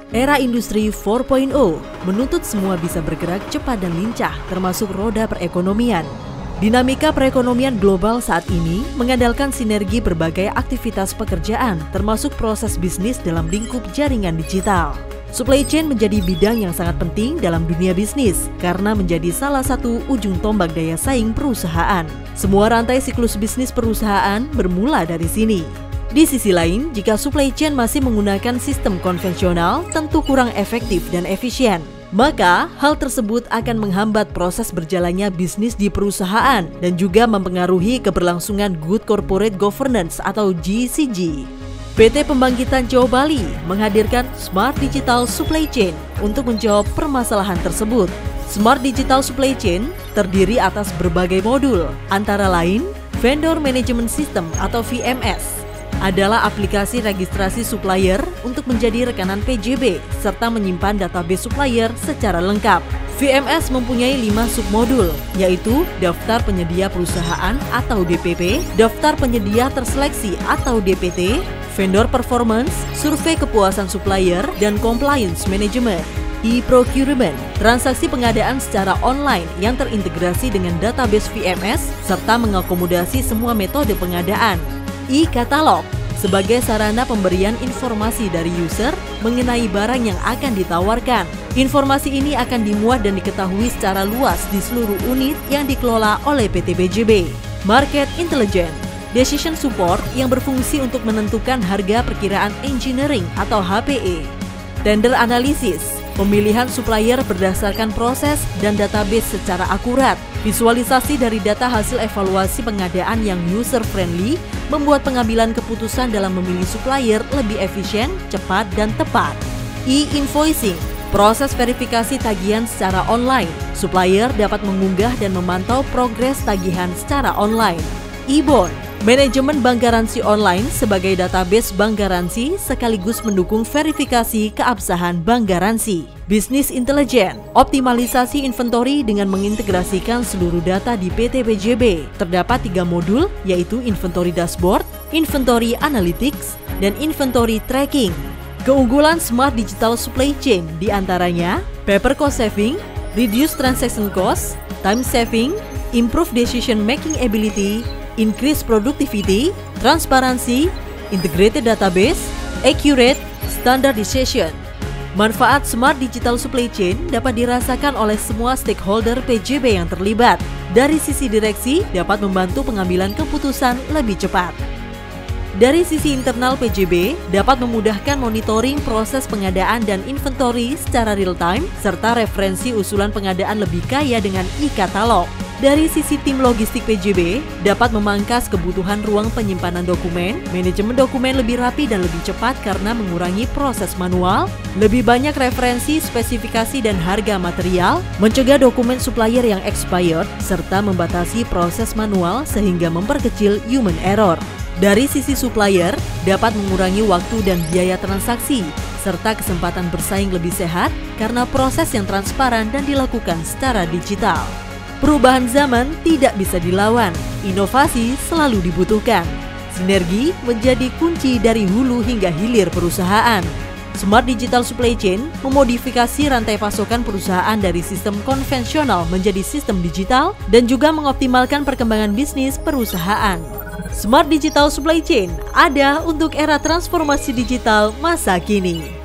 Era industri 4.0 menuntut semua bisa bergerak cepat dan lincah, termasuk roda perekonomian. Dinamika perekonomian global saat ini mengandalkan sinergi berbagai aktivitas pekerjaan, termasuk proses bisnis dalam lingkup jaringan digital. Supply chain menjadi bidang yang sangat penting dalam dunia bisnis karena menjadi salah satu ujung tombak daya saing perusahaan. Semua rantai siklus bisnis perusahaan bermula dari sini. Di sisi lain, jika supply chain masih menggunakan sistem konvensional, tentu kurang efektif dan efisien. Maka, hal tersebut akan menghambat proses berjalannya bisnis di perusahaan dan juga mempengaruhi keberlangsungan Good Corporate Governance atau GCG. PT Pembangkitan Jawa Bali menghadirkan Smart Digital Supply Chain untuk menjawab permasalahan tersebut. Smart Digital Supply Chain terdiri atas berbagai modul, antara lain Vendor Management System atau VMS, adalah aplikasi registrasi supplier untuk menjadi rekanan PJB serta menyimpan database supplier secara lengkap. VMS mempunyai 5 submodul, yaitu Daftar Penyedia Perusahaan atau DPP, Daftar Penyedia Terseleksi atau DPT, Vendor Performance, Survei Kepuasan Supplier, dan Compliance Management. E-procurement, transaksi pengadaan secara online yang terintegrasi dengan database VMS serta mengakomodasi semua metode pengadaan. E-katalog, sebagai sarana pemberian informasi dari user mengenai barang yang akan ditawarkan. Informasi ini akan dimuat dan diketahui secara luas di seluruh unit yang dikelola oleh PT PJB. Market Intelligence, Decision Support yang berfungsi untuk menentukan harga perkiraan engineering atau HPE. Tender Analysis, pemilihan supplier berdasarkan proses dan database secara akurat. Visualisasi dari data hasil evaluasi pengadaan yang user-friendly membuat pengambilan keputusan dalam memilih supplier lebih efisien, cepat, dan tepat. E-invoicing, proses verifikasi tagihan secara online. Supplier dapat mengunggah dan memantau progres tagihan secara online. E-bond, manajemen bank garansi online sebagai database bank garansi sekaligus mendukung verifikasi keabsahan bank garansi. Bisnis intelijen, optimalisasi inventory dengan mengintegrasikan seluruh data di PT PJB. Terdapat 3 modul, yaitu Inventory Dashboard, Inventory Analytics, dan Inventory Tracking. Keunggulan Smart Digital Supply Chain diantaranya paper cost saving, reduce transaction cost, time saving, improve decision making ability, increase productivity, transparansi, integrated database, accurate, standardization. Manfaat Smart Digital Supply Chain dapat dirasakan oleh semua stakeholder PJB yang terlibat. Dari sisi direksi, dapat membantu pengambilan keputusan lebih cepat. Dari sisi internal PJB, dapat memudahkan monitoring proses pengadaan dan inventory secara real-time, serta referensi usulan pengadaan lebih kaya dengan e-katalog. Dari sisi tim logistik PJB, dapat memangkas kebutuhan ruang penyimpanan dokumen, manajemen dokumen lebih rapi dan lebih cepat karena mengurangi proses manual, lebih banyak referensi, spesifikasi dan harga material, mencegah dokumen supplier yang expired, serta membatasi proses manual sehingga memperkecil human error. Dari sisi supplier, dapat mengurangi waktu dan biaya transaksi, serta kesempatan bersaing lebih sehat karena proses yang transparan dan dilakukan secara digital. Perubahan zaman tidak bisa dilawan, inovasi selalu dibutuhkan. Sinergi menjadi kunci dari hulu hingga hilir perusahaan. Smart Digital Supply Chain memodifikasi rantai pasokan perusahaan dari sistem konvensional menjadi sistem digital dan juga mengoptimalkan perkembangan bisnis perusahaan. Smart Digital Supply Chain ada untuk era transformasi digital masa kini.